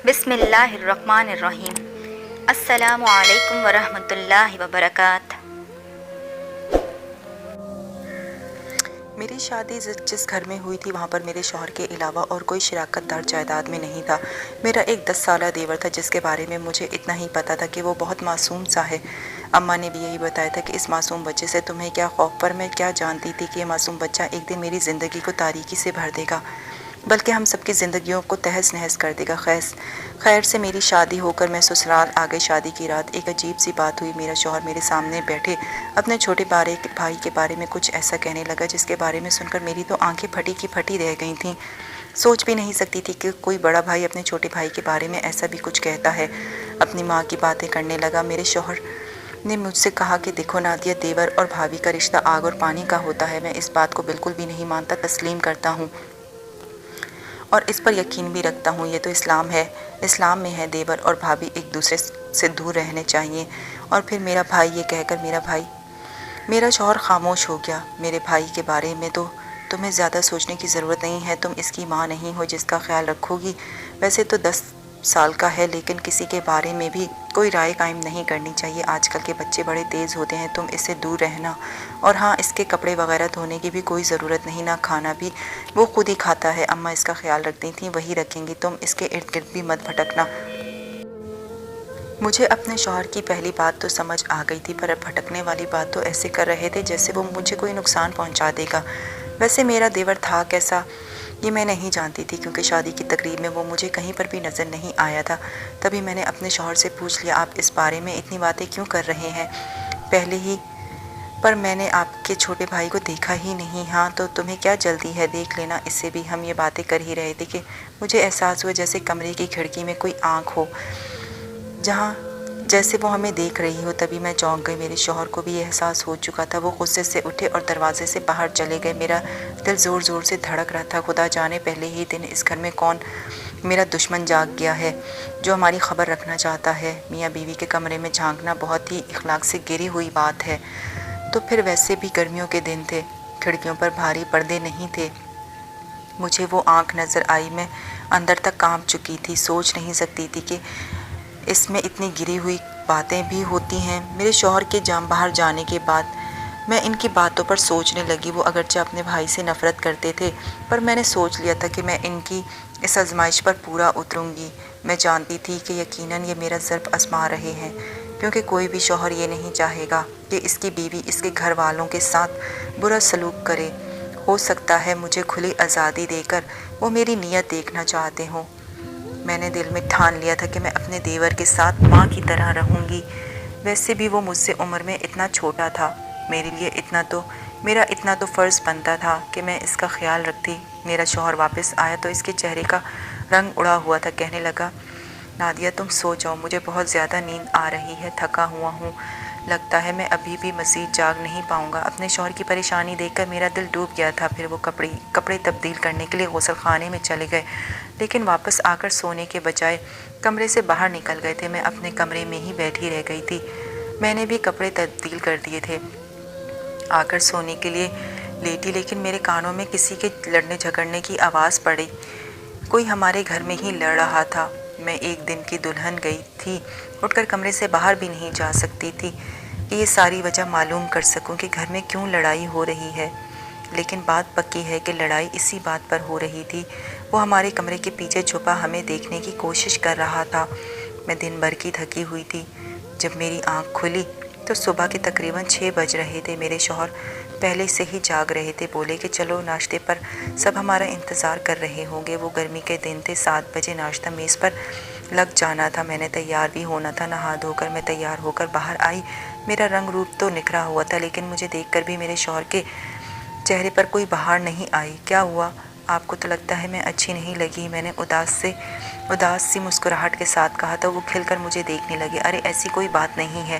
بسم اللہ الرحمن الرحیم۔ السلام علیکم ورحمۃ اللہ وبرکاتہ۔ میری شادی جس گھر میں ہوئی تھی وہاں پر میرے شوہر کے علاوہ اور کوئی شراکت دار جائیداد میں نہیں تھا۔ میرا ایک 10 سالہ دیور تھا جس کے بارے میں مجھے اتنا ہی پتا تھا کہ وہ بہت معصوم سا ہے۔ اماں نے بھی یہی بتایا تھا کہ اس معصوم بچے سے تمہیں کیا خوف، پر میں کیا جانتی تھی کہ یہ معصوم بچہ ایک دن میری زندگی کو تاریکی سے بھر دے گا، بلکہ ہم سب کی زندگیوں کو تہس نہس کر دے گا۔ خیر سے میری شادی ہو کر میں سسرال آ گئی۔ شادی کی رات ایک عجیب سی بات ہوئی۔ میرا شوہر میرے سامنے بیٹھے اپنے چھوٹے بھائی کے بارے میں کچھ ایسا کہنے لگا جس کے بارے میں سن کر میری تو آنکھیں پھٹی کی پھٹی رہ گئی تھیں۔ سوچ بھی نہیں سکتی تھی کہ کوئی بڑا بھائی اپنے چھوٹے بھائی کے بارے میں ایسا بھی کچھ کہتا ہے۔ اپنی ماں کی باتیں کرنے لگا۔ میرے شوہر نے مجھ سے کہا کہ دیکھو نادیہ، دیور اور بھابھی کا رشتہ آگ اور پانی کا ہوتا ہے۔ میں اس بات کو بالکل بھی نہیں مانتا، تسلیم کرتا ہوں اور اس پر یقین بھی رکھتا ہوں۔ یہ تو اسلام ہے، اسلام میں ہے دیور اور بھابھی ایک دوسرے سے دور رہنے چاہیے۔ اور پھر میرا بھائی، یہ کہہ کر میرا شوہر خاموش ہو گیا۔ میرے بھائی کے بارے میں تو تمہیں زیادہ سوچنے کی ضرورت نہیں ہے، تم اس کی ماں نہیں ہو جس کا خیال رکھو گی۔ ویسے تو 10 سال کا ہے، لیکن کسی کے بارے میں بھی کوئی رائے قائم نہیں کرنی چاہیے۔ آج کل کے بچے بڑے تیز ہوتے ہیں، تم اس سے دور رہنا۔ اور ہاں، اس کے کپڑے وغیرہ دھونے کی بھی کوئی ضرورت نہیں، نہ کھانا بھی وہ خود ہی کھاتا ہے۔ اماں اس کا خیال رکھتی تھیں، وہی رکھیں گی، تم اس کے ارد گرد بھی مت بھٹکنا۔ مجھے اپنے شوہر کی پہلی بات تو سمجھ آ گئی تھی، پر بھٹکنے والی بات تو ایسے کر رہے تھے جیسے وہ مجھے کوئی نقصان پہنچا دے گا۔ ویسے میرا دیور تھا کیسا یہ میں نہیں جانتی تھی، کیونکہ شادی کی تقریب میں وہ مجھے کہیں پر بھی نظر نہیں آیا تھا۔ تبھی میں نے اپنے شوہر سے پوچھ لیا، آپ اس بارے میں اتنی باتیں کیوں کر رہے ہیں؟ پہلے ہی پر میں نے آپ کے چھوٹے بھائی کو دیکھا ہی نہیں۔ ہاں تو تمہیں کیا جلدی ہے، دیکھ لینا۔ اس سے بھی ہم یہ باتیں کر ہی رہے تھے کہ مجھے احساس ہوا جیسے کمرے کی کھڑکی میں کوئی آنکھ ہو، جیسے وہ ہمیں دیکھ رہی ہو۔ تبھی میں چونک گئی۔ میرے شوہر کو بھی یہ احساس ہو چکا تھا۔ وہ غصے سے اٹھے اور دروازے سے باہر چلے گئے۔ میرا دل زور زور سے دھڑک رہا تھا۔ خدا جانے پہلے ہی دن اس گھر میں کون میرا دشمن جاگ گیا ہے جو ہماری خبر رکھنا چاہتا ہے۔ میاں بیوی کے کمرے میں جھانکنا بہت ہی اخلاق سے گری ہوئی بات ہے۔ تو پھر ویسے بھی گرمیوں کے دن تھے، کھڑکیوں پر بھاری پردے نہیں تھے۔ مجھے وہ آنکھ نظر آئی، میں اندر تک کانپ چکی تھی۔ سوچ نہیں سکتی تھی کہ اس میں اتنی گری ہوئی باتیں بھی ہوتی ہیں۔ میرے شوہر کے باہر جانے کے بعد میں ان کی باتوں پر سوچنے لگی۔ وہ اگرچہ اپنے بھائی سے نفرت کرتے تھے، پر میں نے سوچ لیا تھا کہ میں ان کی اس آزمائش پر پورا اتروں گی۔ میں جانتی تھی کہ یقیناً یہ میرا ضرب آزما رہے ہیں، کیونکہ کوئی بھی شوہر یہ نہیں چاہے گا کہ اس کی بیوی اس کے گھر والوں کے ساتھ برا سلوک کرے۔ ہو سکتا ہے مجھے کھلی آزادی دے کر وہ میری نیت دیکھنا چاہتے ہوں۔ میں نے دل میں ٹھان لیا تھا کہ میں اپنے دیور کے ساتھ ماں کی طرح رہوں گی۔ ویسے بھی وہ مجھ سے عمر میں اتنا چھوٹا تھا، میرے لیے میرا اتنا تو فرض بنتا تھا کہ میں اس کا خیال رکھتی۔ میرا شوہر واپس آیا تو اس کے چہرے کا رنگ اڑا ہوا تھا۔ کہنے لگا، نادیہ تم سو جاؤ، مجھے بہت زیادہ نیند آ رہی ہے، تھکا ہوا ہوں، لگتا ہے میں ابھی بھی مزید جاگ نہیں پاؤں گا۔ اپنے شوہر کی پریشانی دیکھ کر میرا دل ڈوب گیا تھا۔ پھر وہ کپڑے تبدیل کرنے کے لیے غسل خانے میں چلے گئے، لیکن واپس آ کر سونے کے بجائے کمرے سے باہر نکل گئے تھے۔ میں اپنے کمرے میں ہی بیٹھی رہ گئی تھی۔ میں نے بھی کپڑے تبدیل کر دیے تھے، آ کر سونے کے لیے لیٹی، لیکن میرے کانوں میں کسی کے لڑنے جھگڑنے کی آواز پڑی۔ کوئی ہمارے گھر میں ہی لڑ رہا تھا۔ میں ایک دن کی دلہن گئی تھی، اٹھ کر کمرے سے باہر بھی نہیں جا سکتی تھی کہ یہ ساری وجہ معلوم کر سکوں کہ گھر میں کیوں لڑائی ہو رہی ہے۔ لیکن بات پکی ہے کہ لڑائی اسی بات پر ہو رہی تھی۔ وہ ہمارے کمرے کے پیچھے چھپا ہمیں دیکھنے کی کوشش کر رہا تھا۔ میں دن بھر کی تھکی ہوئی تھی۔ جب میری آنکھ کھلی تو صبح کے تقریباً 6 بج رہے تھے۔ میرے شوہر پہلے سے ہی جاگ رہے تھے۔ بولے کہ چلو ناشتے پر سب ہمارا انتظار کر رہے ہوں گے۔ وہ گرمی کے دن تھے، 7 بجے ناشتہ میز پر لگ جانا تھا۔ میں نے تیار بھی ہونا تھا۔ نہا دھو کر میں تیار ہو کر باہر آئی۔ میرا رنگ روپ تو نکھرا ہوا تھا، لیکن مجھے دیکھ کر بھی میرے شوہر کے چہرے پر کوئی بہار نہیں آئی۔ کیا ہوا؟ آپ کو تو لگتا ہے میں اچھی نہیں لگی؟ میں نے اداس سی مسکراہٹ کے ساتھ کہا تو وہ کھل کر مجھے دیکھنے لگے۔ ارے ایسی کوئی بات نہیں ہے،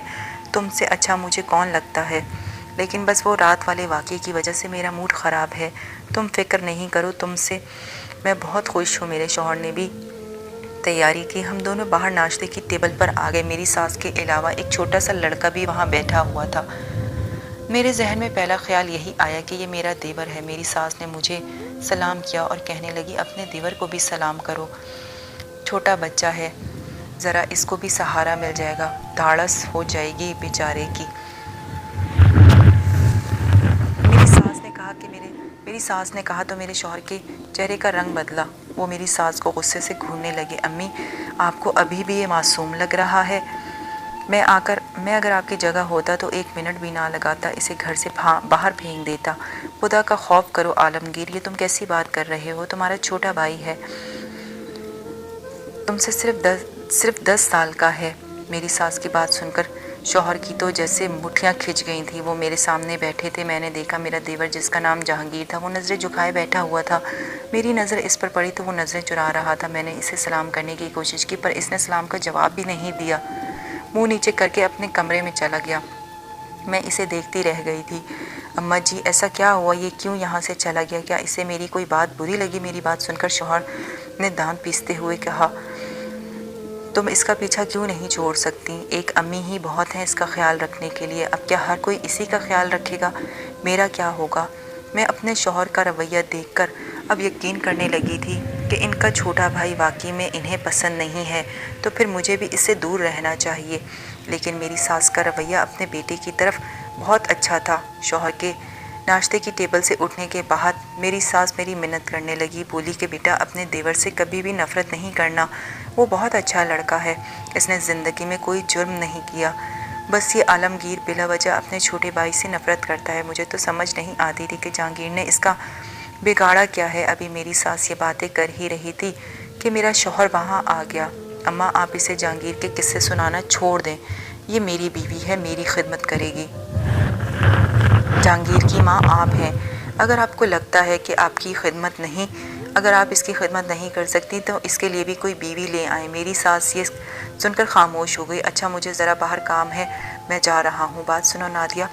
تم سے اچھا مجھے کون لگتا ہے، لیکن بس وہ رات والے واقعے کی وجہ سے میرا موڈ خراب ہے۔ تم فکر نہیں کرو، تم سے میں بہت خوش ہوں۔ میرے شوہر نے بھی تیاری کی۔ ہم دونوں باہر ناشتے کی ٹیبل پر آ گئے۔ میری ساس کے علاوہ ایک چھوٹا سا لڑکا بھی وہاں بیٹھا ہوا تھا۔ میرے ذہن میں پہلا خیال یہی آیا کہ یہ میرا دیور ہے۔ میری ساس نے مجھے سلام کیا اور کہنے لگی، اپنے دیور کو بھی سلام کرو۔ छोटा बच्चा है, ज़रा इसको भी सहारा मिल जाएगा, ढाढ़स हो जाएगी बेचारे की। मेरी सास ने कहा तो मेरे शौहर के चेहरे का रंग बदला। वो मेरी सास को गुस्से से घूरने लगे। अम्मी, आपको अभी भी ये मासूम लग रहा है। मैं अगर आपकी जगह होता तो 1 मिनट भी ना लगाता, इसे घर से बाहर फेंक देता। खुदा का खौफ करो आलमगीर, ये तुम कैसी बात कर रहे हो? तुम्हारा छोटा भाई है, तुमसे सिर्फ 10 साल का है। मेरी सास की बात सुनकर शौहर की तो जैसे मुट्ठियाँ खिंच गई थी। वो मेरे सामने बैठे थे। मैंने देखा मेरा देवर, जिसका नाम जहांगीर था, वो नज़रें झुकाए बैठा हुआ था। मेरी नज़र इस पर पड़ी तो वो नज़रें चुरा रहा था। मैंने इसे सलाम करने की कोशिश की, पर इसने सलाम का जवाब भी नहीं दिया। मुंह नीचे करके अपने कमरे में चला गया। मैं इसे देखती रह गई थी। अम्मा जी, ऐसा क्या हुआ? ये क्यों यहाँ से चला गया? क्या इसे मेरी कोई बात बुरी लगी? मेरी बात सुनकर शौहर ने दांत पीसते हुए कहा, तुम इसका पीछा क्यों नहीं छोड़ सकती? एक अम्मी ही बहुत है इसका ख्याल रखने के लिए। अब क्या हर कोई इसी का ख्याल रखेगा? मेरा क्या होगा? मैं अपने शौहर का रवैया देखकर अब यकीन करने लगी थी कि इनका छोटा भाई वाकई में इन्हें पसंद नहीं है, तो फिर मुझे भी इससे दूर रहना चाहिए। लेकिन मेरी सास का रवैया अपने बेटे की तरफ बहुत अच्छा था। शौहर के नाश्ते की टेबल से उठने के बाद मेरी सास मेरी मिन्नत करने लगी। बोली कि बेटा, अपने देवर से कभी भी नफ़रत नहीं करना, वो बहुत अच्छा लड़का है, इसने ज़िंदगी में कोई जुर्म नहीं किया। बस ये आलमगीर बिला वजह अपने छोटे भाई से नफ़रत करता है। मुझे तो समझ नहीं आती थी कि जहांगीर ने इसका बिगाड़ा क्या है। अभी मेरी सास ये बातें कर ही रही थी कि मेरा शौहर वहाँ आ गया। अम्मा, आप इसे जहांगीर के किस्से सुनाना छोड़ दें, ये मेरी बीवी है, मेरी खिदमत करेगी। जहांगीर की माँ आप हैं। अगर आपको लगता है कि अगर आप इसकी खिदमत नहीं कर सकती तो इसके लिए भी कोई बीवी ले आए। मेरी सास ये सुनकर खामोश हो गई। अच्छा, मुझे ज़रा बाहर काम है, मैं जा रहा हूँ। बात सुनो नादिया,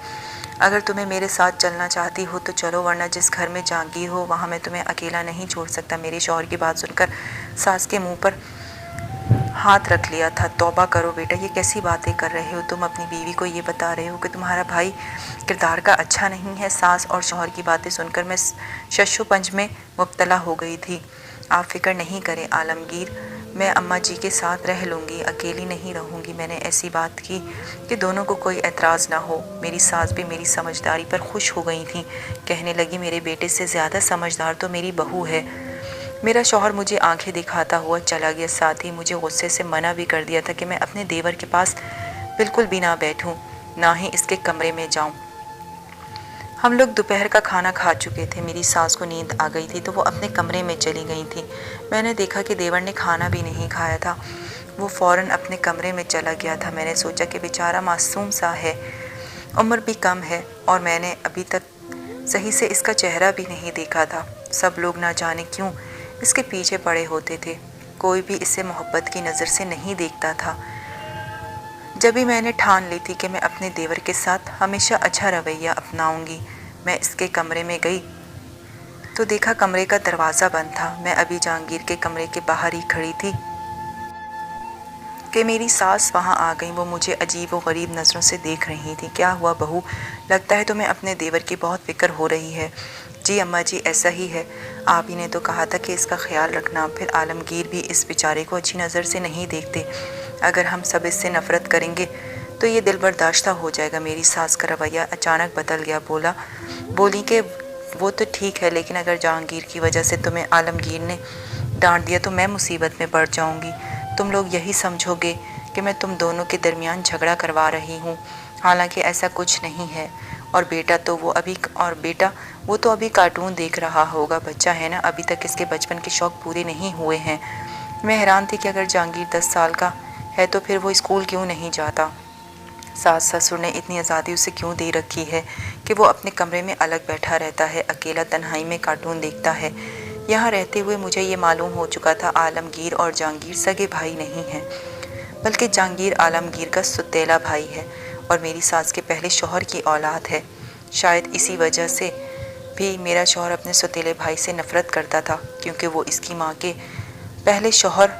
अगर तुम्हें मेरे साथ चलना चाहती हो तो चलो, वरना जिस घर में जहांगीर हो वहाँ मैं तुम्हें अकेला नहीं छोड़ सकता। मेरे शौहर की बात सुनकर सास के मुँह पर हाथ रख लिया था। तौबा करो बेटा, ये कैसी बातें कर रहे हो? तुम अपनी बीवी को ये बता रहे हो कि तुम्हारा भाई किरदार का अच्छा नहीं है। सास और शौहर की बातें सुनकर मैं शशोपंज में मुब्तला हो गई थी। आप फिक्र नहीं करें आलमगीर, मैं अम्मा जी के साथ रह लूँगी, अकेली नहीं रहूँगी। मैंने ऐसी बात की कि दोनों को कोई एतराज़ ना हो। मेरी सास भी मेरी समझदारी पर खुश हो गई थी। कहने लगी, मेरे बेटे से ज़्यादा समझदार तो मेरी बहू है। मेरा शौहर मुझे आंखें दिखाता हुआ चला गया। साथ ही मुझे गुस्से से मना भी कर दिया था कि मैं अपने देवर के पास बिल्कुल भी ना बैठूं, ना ही इसके कमरे में जाऊं। हम लोग दोपहर का खाना खा चुके थे। मेरी सास को नींद आ गई थी तो वो अपने कमरे में चली गई थी। मैंने देखा कि देवर ने खाना भी नहीं खाया था। वो फ़ौरन अपने कमरे में चला गया था। मैंने सोचा कि बेचारा मासूम सा है, उम्र भी कम है और मैंने अभी तक सही से इसका चेहरा भी नहीं देखा था। सब लोग ना जाने क्यों इसके पीछे पड़े होते थे। कोई भी इसे मोहब्बत की नज़र से नहीं देखता था। जब भी मैंने ठान ली थी कि मैं अपने देवर के साथ हमेशा अच्छा रवैया अपनाऊंगी, मैं इसके कमरे में गई तो देखा कमरे का दरवाज़ा बंद था। मैं अभी जहांगीर के कमरे के बाहर ही खड़ी थी कि मेरी सास वहाँ आ गई। वो मुझे अजीब व गरीब नज़रों से देख रही थी। क्या हुआ बहू, लगता है तुम्हें अपने देवर की बहुत फिक्र हो रही है। जी अम्मा जी, ऐसा ही है। आप ही ने तो कहा था कि इसका ख्याल रखना। फिर आलमगीर भी इस बेचारे को अच्छी नज़र से नहीं देखते। अगर हम सब इससे नफ़रत करेंगे तो ये दिल बर्दाश्ता हो जाएगा। मेरी सास का रवैया अचानक बदल गया। बोली कि वो तो ठीक है, लेकिन अगर जहांगीर की वजह से तुम्हें आलमगीर ने डांट दिया तो मैं मुसीबत में पड़ जाऊंगी। तुम लोग यही समझोगे कि मैं तुम दोनों के दरमियान झगड़ा करवा रही हूँ, हालांकि ऐसा कुछ नहीं है। और बेटा वो तो अभी कार्टून देख रहा होगा, बच्चा है ना, अभी तक इसके बचपन के शौक़ पूरे नहीं हुए हैं। मैं हैरान थी कि अगर जहांगीर 10 साल का है तो फिर वो स्कूल क्यों नहीं जाता। सास ससुर ने इतनी आज़ादी उसे क्यों दे रखी है कि वो अपने कमरे में अलग बैठा रहता है, अकेला तन्हाई में कार्टून देखता है। यहाँ रहते हुए मुझे ये मालूम हो चुका था आलमगीर और जहांगीर सगे भाई नहीं हैं, बल्कि जहांगीर आलमगीर का सुतेला भाई है और मेरी सास के पहले शौहर की औलाद है। शायद इसी वजह से भी मेरा शौहर अपने सुतेले भाई से नफ़रत करता था, क्योंकि वो इसकी माँ के पहले शौहर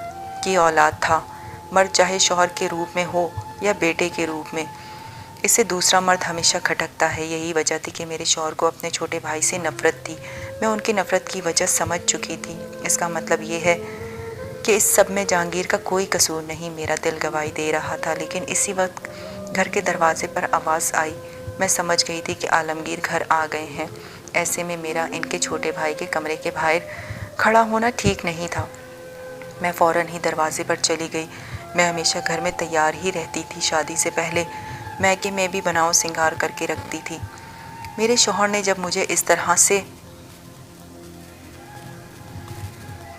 की औलाद था। मर्द चाहे शौहर के रूप में हो या बेटे के रूप में, इससे दूसरा मर्द हमेशा खटकता है। यही वजह थी कि मेरे शौहर को अपने छोटे भाई से नफ़रत थी। मैं उनकी नफ़रत की वजह समझ चुकी थी। इसका मतलब ये है कि इस सब में जहांगीर का कोई कसूर नहीं। मेरा दिल गवाही दे रहा था, लेकिन इसी वक्त घर के दरवाजे पर आवाज़ आई। मैं समझ गई थी कि आलमगीर घर आ गए हैं। ऐसे में मेरा इनके छोटे भाई के कमरे के बाहर खड़ा होना ठीक नहीं था। मैं फ़ौरन ही दरवाजे पर चली गई। मैं हमेशा घर में तैयार ही रहती थी। शादी से पहले मैके में भी बनाव सिंगार करके रखती थी। मेरे शौहर ने जब मुझे इस तरह से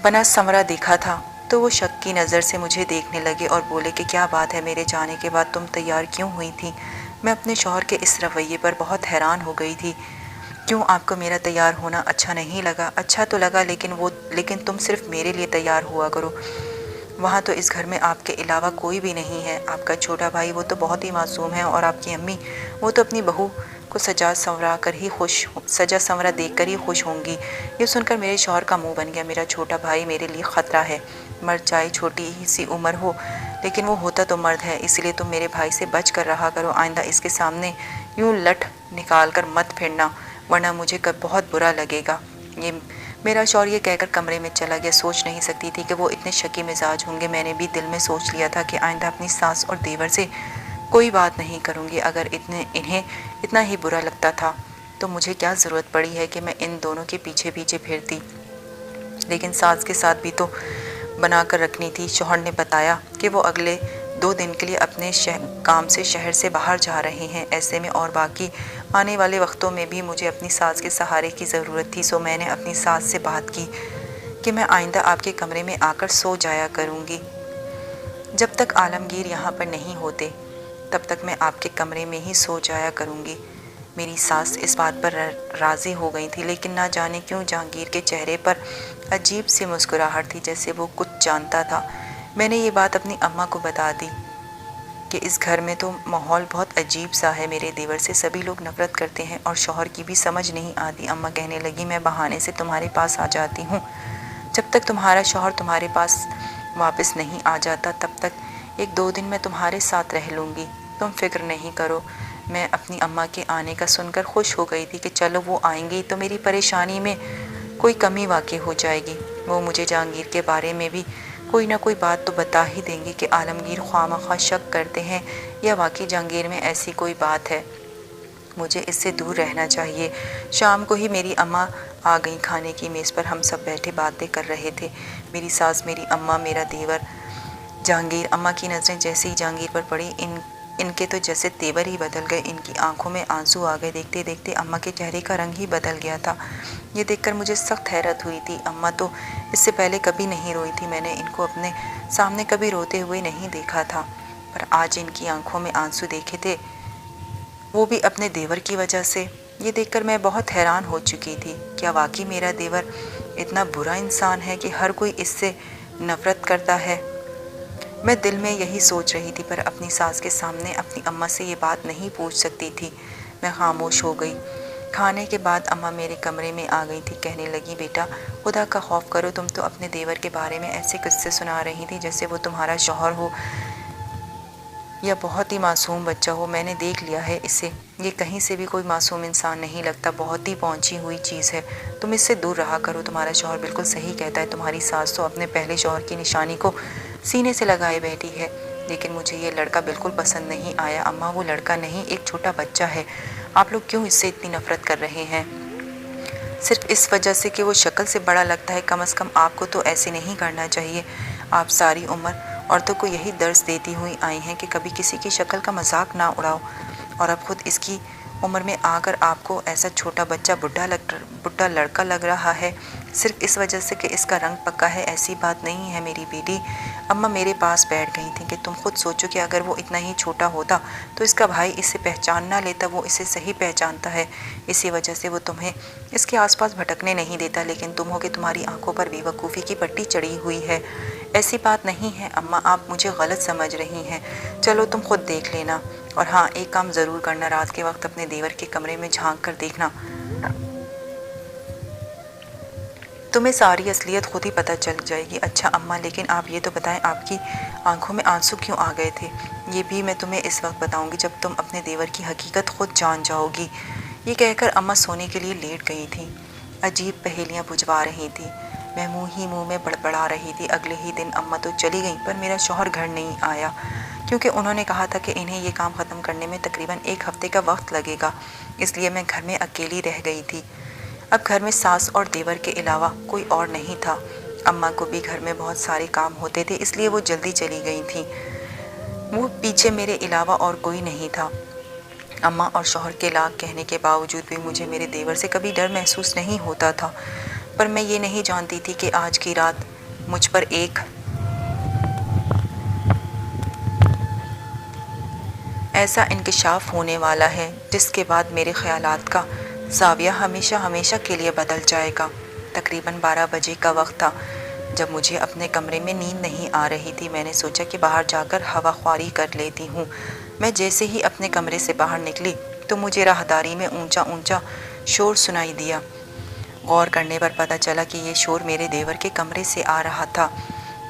बना संवरा देखा था तो वो शक की नज़र से मुझे देखने लगे और बोले कि क्या बात है, मेरे जाने के बाद तुम तैयार क्यों हुई थी? मैं अपने शौहर के इस रवैये पर बहुत हैरान हो गई थी। क्यों, आपको मेरा तैयार होना अच्छा नहीं लगा? अच्छा तो लगा, लेकिन तुम सिर्फ मेरे लिए तैयार हुआ करो। वहाँ तो इस घर में आपके अलावा कोई भी नहीं है। आपका छोटा भाई वो तो बहुत ही मासूम है, और आपकी अम्मी वो तो अपनी बहू को सजा संवरा देख कर ही खुश होंगी। ये सुनकर मेरे शौहर का मुंह बन गया। मेरा छोटा भाई मेरे लिए ख़तरा है। मर्द चाहे छोटी ही सी उम्र हो, लेकिन वो होता तो मर्द है। इसलिए तुम मेरे भाई से बच कर रहा करो। आइंदा इसके सामने यूँ लठ निकाल कर मत फिरना, वरना मुझे कब बहुत बुरा लगेगा। ये मेरा शौहर ये कहकर कमरे में चला गया। सोच नहीं सकती थी कि वो इतने शकी मिजाज होंगे। मैंने भी दिल में सोच लिया था कि आइंदा अपनी सास और देवर से कोई बात नहीं करूँगी। अगर इन्हें इतना ही बुरा लगता था तो मुझे क्या ज़रूरत पड़ी है कि मैं इन दोनों के पीछे पीछे फिरती। लेकिन सास के साथ भी तो बना कर रखनी थी। शौहर ने बताया कि वो अगले 2 दिन के लिए अपने काम से शहर से बाहर जा रहे हैं। ऐसे में और बाकी आने वाले वक्तों में भी मुझे अपनी सास के सहारे की ज़रूरत थी। सो मैंने अपनी सास से बात की कि मैं आइंदा आपके कमरे में आकर सो जाया करूँगी। जब तक आलमगीर यहाँ पर नहीं होते तब तक मैं आपके कमरे में ही सो जाया करूँगी। मेरी सास इस बात पर राज़ी हो गई थी, लेकिन ना जाने क्यों जहांगीर के चेहरे पर अजीब सी मुस्कुराहट थी, जैसे वो कुछ जानता था। मैंने ये बात अपनी अम्मा को बता दी कि इस घर में तो माहौल बहुत अजीब सा है। मेरे देवर से सभी लोग नफ़रत करते हैं और शौहर की भी समझ नहीं आती। अम्मा कहने लगी, मैं बहाने से तुम्हारे पास आ जाती हूँ। जब तक तुम्हारा शौहर तुम्हारे पास वापस नहीं आ जाता तब तक 1-2 दिन मैं तुम्हारे साथ रह लूँगी। तुम फिक्र नहीं करो। मैं अपनी अम्मा के आने का सुनकर खुश हो गई थी कि चलो वो आएंगी तो मेरी परेशानी में कोई कमी वाक़ई हो जाएगी। वो मुझे जहांगीर के बारे में भी कोई ना कोई बात तो बता ही देंगे कि आलमगीर ख्वामख्वाह शक करते हैं या वाकई जहांगीर में ऐसी कोई बात है। मुझे इससे दूर रहना चाहिए। शाम को ही मेरी अम्मा आ गई। खाने की मेज़ पर हम सब बैठे बातें कर रहे थे। मेरी सास, मेरी अम्मा, मेरा देवर, जहांगीर। अम्मा की नज़रें जैसे ही जहांगीर पर पड़ी, इनके तो जैसे तेवर ही बदल गए। इनकी आंखों में आंसू आ गए। देखते देखते अम्मा के चेहरे का रंग ही बदल गया था। ये देखकर मुझे सख्त हैरत हुई थी। अम्मा तो इससे पहले कभी नहीं रोई थी। मैंने इनको अपने सामने कभी रोते हुए नहीं देखा था, पर आज इनकी आंखों में आंसू देखे थे, वो भी अपने देवर की वजह से। ये देखकर मैं बहुत हैरान हो चुकी थी। क्या वाकई मेरा देवर इतना बुरा इंसान है कि हर कोई इससे नफ़रत करता है? मैं दिल में यही सोच रही थी, पर अपनी सास के सामने अपनी अम्मा से ये बात नहीं पूछ सकती थी। मैं खामोश हो गई। खाने के बाद अम्मा मेरे कमरे में आ गई थी। कहने लगी, बेटा खुदा का खौफ करो, तुम तो अपने देवर के बारे में ऐसे किस्से सुना रही थी जैसे वो तुम्हारा शौहर हो या बहुत ही मासूम बच्चा हो। मैंने देख लिया है इसे, ये कहीं से भी कोई मासूम इंसान नहीं लगता। बहुत ही पहुंची हुई चीज़ है। तुम इससे दूर रहा करो। तुम्हारा शौहर बिल्कुल सही कहता है। तुम्हारी सास तो अपने पहले शौहर की निशानी को सीने से लगाए बैठी है। लेकिन मुझे ये लड़का बिल्कुल पसंद नहीं आया। अम्मा, वो लड़का नहीं, एक छोटा बच्चा है। आप लोग क्यों इससे इतनी नफ़रत कर रहे हैं? सिर्फ इस वजह से कि वो शक्ल से बड़ा लगता है? कम से कम आपको तो ऐसे नहीं करना चाहिए। आप सारी उम्र औरतों को यही दर्स देती हुई आई हैं कि कभी किसी की शक्ल का मजाक ना उड़ाओ, और अब खुद इसकी उम्र में आकर आपको ऐसा छोटा बच्चा बुढ़ा लड़का लग रहा है सिर्फ इस वजह से कि इसका रंग पक्का है। ऐसी बात नहीं है मेरी बेटी। अम्मा मेरे पास बैठ गई थी कि तुम खुद सोचो कि अगर वो इतना ही छोटा होता तो इसका भाई इसे पहचान ना लेता। वो इसे सही पहचानता है, इसी वजह से वो तुम्हें इसके आसपास भटकने नहीं देता। लेकिन तुम हो कि तुम्हारी आंखों पर बेवकूफ़ी की पट्टी चढ़ी हुई है। ऐसी बात नहीं है अम्मा, आप मुझे गलत समझ रही हैं। चलो तुम खुद देख लेना। और हाँ, एक काम ज़रूर करना, रात के वक्त अपने देवर के कमरे में झांक कर देखना। तुम्हें सारी असलियत खुद ही पता चल जाएगी। अच्छा अम्मा, लेकिन आप ये तो बताएं, आपकी आंखों में आंसू क्यों आ गए थे? ये भी मैं तुम्हें इस वक्त बताऊंगी जब तुम अपने देवर की हकीकत खुद जान जाओगी। ये कहकर अम्मा सोने के लिए लेट गई थी। अजीब पहेलियां बुझवा रही थी। मैं मुंह ही मुंह में बड़बड़ा रही थी। अगले ही दिन अम्मा तो चली गईं, पर मेरा शौहर घर नहीं आया, क्योंकि उन्होंने कहा था कि इन्हें ये काम ख़त्म करने में तकरीबन 1 हफ़्ते का वक्त लगेगा। इसलिए मैं घर में अकेली रह गई थी। अब घर में सास और देवर के अलावा कोई और नहीं था। अम्मा को भी घर में बहुत सारे काम होते थे, इसलिए वो जल्दी चली गई थी। वो पीछे मेरे अलावा और कोई नहीं था। अम्मा और शौहर के लाख कहने के बावजूद भी मुझे मेरे देवर से कभी डर महसूस नहीं होता था। पर मैं ये नहीं जानती थी कि आज की रात मुझ पर एक ऐसा इंकशाफ होने वाला है जिसके बाद मेरे ख्यालात का ज़ाविया हमेशा हमेशा के लिए बदल जाएगा। तकरीबन 12 बजे का वक्त था जब मुझे अपने कमरे में नींद नहीं आ रही थी। मैंने सोचा कि बाहर जाकर हवा ख्वारी कर लेती हूँ। मैं जैसे ही अपने कमरे से बाहर निकली तो मुझे राहदारी में ऊंचा ऊंचा शोर सुनाई दिया। गौर करने पर पता चला कि ये शोर मेरे देवर के कमरे से आ रहा था।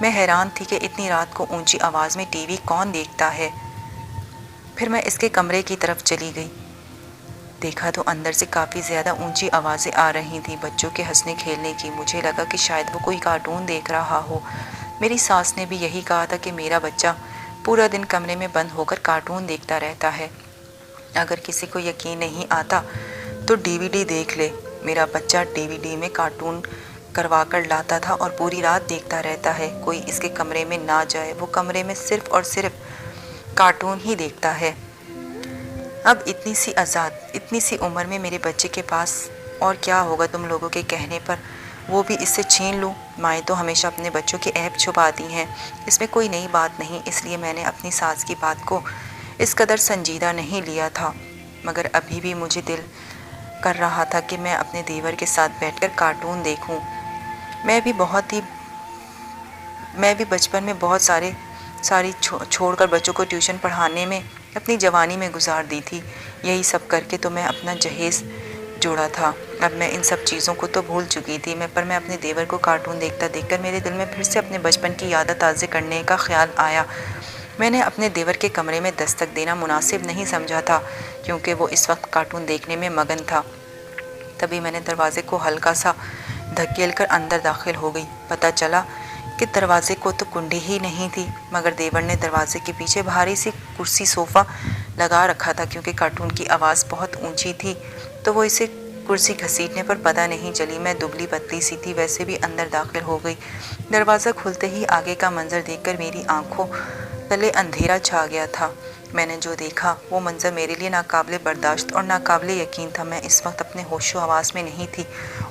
मैं हैरान थी कि इतनी रात को ऊंची आवाज़ में टीवी कौन देखता है। फिर मैं इसके कमरे की तरफ चली गई। देखा तो अंदर से काफ़ी ज़्यादा ऊंची आवाज़ें आ रही थीं, बच्चों के हंसने खेलने की। मुझे लगा कि शायद वो कोई कार्टून देख रहा हो। मेरी सास ने भी यही कहा था कि मेरा बच्चा पूरा दिन कमरे में बंद होकर कार्टून देखता रहता है। अगर किसी को यकीन नहीं आता तो डीवीडी देख ले। मेरा बच्चा डीवीडी में कार्टून करवा कर लाता था और पूरी रात देखता रहता है। कोई इसके कमरे में ना जाए, वो कमरे में सिर्फ़ और सिर्फ कार्टून ही देखता है। अब इतनी सी आज़ाद, इतनी सी उम्र में मेरे बच्चे के पास और क्या होगा तुम लोगों के कहने पर वो भी इससे छीन लूँ। माएँ तो हमेशा अपने बच्चों के ऐब छुपाती हैं, इसमें कोई नई बात नहीं। इसलिए मैंने अपनी सास की बात को इस कदर संजीदा नहीं लिया था। मगर अभी भी मुझे दिल कर रहा था कि मैं अपने देवर के साथ बैठकर कार्टून देखूं। मैं भी बचपन में बहुत सारी छोड़कर बच्चों को ट्यूशन पढ़ाने में अपनी जवानी में गुजार दी थी। यही सब करके तो मैं अपना जहेज़ जोड़ा था। अब मैं इन सब चीज़ों को तो भूल चुकी थी। पर मैं अपने देवर को कार्टून देखता देखकर मेरे दिल में फिर से अपने बचपन की यादें ताज़े करने का ख्याल आया। मैंने अपने देवर के कमरे में दस्तक देना मुनासिब नहीं समझा था, क्योंकि वो इस वक्त कार्टून देखने में मगन था। तभी मैंने दरवाज़े को हल्का सा धकेल कर अंदर दाखिल हो गई। पता चला कि दरवाज़े को तो कुंडी ही नहीं थी, मगर देवर ने दरवाज़े के पीछे भारी सी कुर्सी सोफ़ा लगा रखा था। क्योंकि कार्टून की आवाज़ बहुत ऊंची थी तो वो इसे कुर्सी घसीटने पर पता नहीं चली। मैं दुबली पतली सी थी, वैसे भी अंदर दाखिल हो गई। दरवाज़ा खुलते ही आगे का मंजर देखकर मेरी आंखों तले अंधेरा छा गया था। मैंने जो देखा वो मंजर मेरे लिए नाकाबिले बर्दाश्त और नाकाबिले यकीन था। मैं इस वक्त अपने होशो हवास में नहीं थी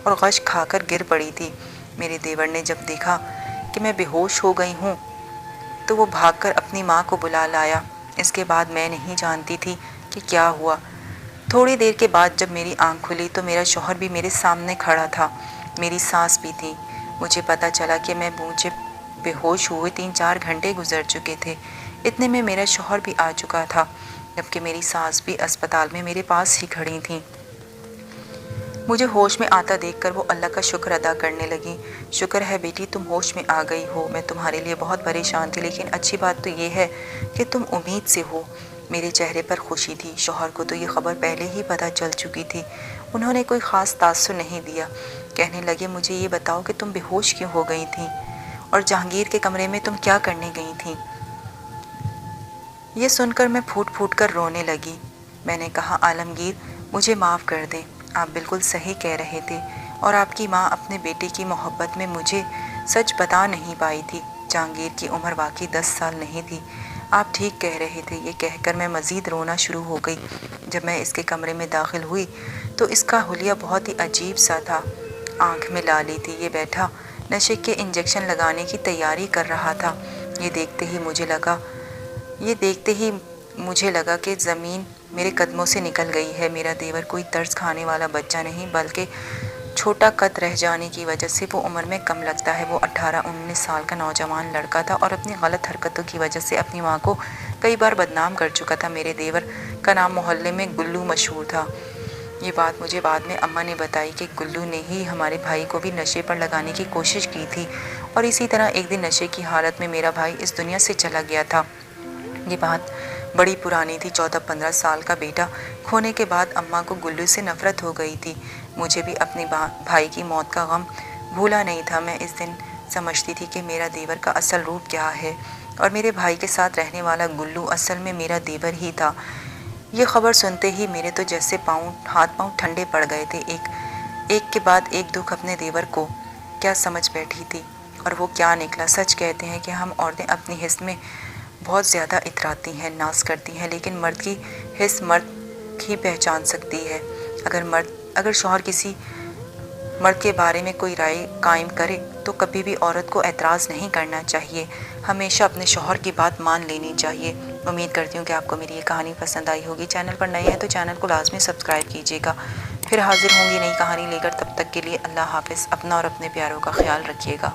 और गश खाकर गिर पड़ी थी। मेरे देवर ने जब देखा कि मैं बेहोश हो गई हूँ तो वो भागकर अपनी माँ को बुला लाया। इसके बाद मैं नहीं जानती थी कि क्या हुआ। थोड़ी देर के बाद जब मेरी आँख खुली तो मेरा शौहर भी मेरे सामने खड़ा था, मेरी सास भी थी। मुझे पता चला कि मुझे बेहोश हुए 3-4 घंटे गुजर चुके थे। इतने में मेरा शौहर भी आ चुका था, जबकि मेरी सास भी अस्पताल में मेरे पास ही खड़ी थी। मुझे होश में आता देखकर वो अल्लाह का शुक्र अदा करने लगी। शुक्र है बेटी, तुम होश में आ गई हो। मैं तुम्हारे लिए बहुत परेशान थी, लेकिन अच्छी बात तो ये है कि तुम उम्मीद से हो। मेरे चेहरे पर खुशी थी। शौहर को तो ये खबर पहले ही पता चल चुकी थी। उन्होंने कोई ख़ास तासुर नहीं दिया। कहने लगे, मुझे ये बताओ कि तुम बेहोश क्यों हो गई थी और जहांगीर के कमरे में तुम क्या करने गई थी। ये सुनकर मैं फूट फूट कर रोने लगी। मैंने कहा, आलमगीर मुझे माफ़ कर दे, आप बिल्कुल सही कह रहे थे और आपकी माँ अपने बेटे की मोहब्बत में मुझे सच बता नहीं पाई थी। जहांगीर की उम्र वाकई 10 साल नहीं थी, आप ठीक कह रहे थे। ये कहकर मैं मज़ीद रोना शुरू हो गई। जब मैं इसके कमरे में दाखिल हुई तो इसका हुलिया बहुत ही अजीब सा था। आँख में लाली थी। ये बैठा नशे के इंजेक्शन लगाने की तैयारी कर रहा था। ये देखते ही मुझे लगा कि ज़मीन मेरे कदमों से निकल गई है। मेरा देवर कोई तर्स खाने वाला बच्चा नहीं, बल्कि छोटा कद रह जाने की वजह से वो उम्र में कम लगता है। वो 18-19 साल का नौजवान लड़का था और अपनी गलत हरकतों की वजह से अपनी माँ को कई बार बदनाम कर चुका था। मेरे देवर का नाम मोहल्ले में गुल्लू मशहूर था। ये बात मुझे बाद में अम्मा ने बताई कि गुल्लू ने ही हमारे भाई को भी नशे पर लगाने की कोशिश की थी और इसी तरह एक दिन नशे की हालत में मेरा भाई इस दुनिया से चला गया था। ये बात बड़ी पुरानी थी। 14-15 साल का बेटा खोने के बाद अम्मा को गुल्लू से नफ़रत हो गई थी। मुझे भी अपने भाई की मौत का गम भूला नहीं था। मैं इस दिन समझती थी कि मेरा देवर का असल रूप क्या है और मेरे भाई के साथ रहने वाला गुल्लू असल में मेरा देवर ही था। ये खबर सुनते ही मेरे तो जैसे हाथ पाँव ठंडे पड़ गए थे। एक के बाद एक दुख अपने देवर को क्या समझ बैठी थी, और वो क्या निकला। सच कहते हैं कि हम औरतें अपनी हिस्स में बहुत ज़्यादा इतराती हैं, नाज करती हैं, लेकिन मर्द की हिस्स मर्द ही पहचान सकती है। अगर शौहर किसी मर्द के बारे में कोई राय कायम करे तो कभी भी औरत को एतराज़ नहीं करना चाहिए, हमेशा अपने शौहर की बात मान लेनी चाहिए। उम्मीद करती हूँ कि आपको मेरी ये कहानी पसंद आई होगी। चैनल पर नए हैं तो चैनल को लाजमी सब्सक्राइब कीजिएगा। फिर हाजिर होंगी नई कहानी लेकर, तब तक के लिए अल्लाह हाफ़िज़। अपना और अपने प्यारों का ख्याल रखिएगा।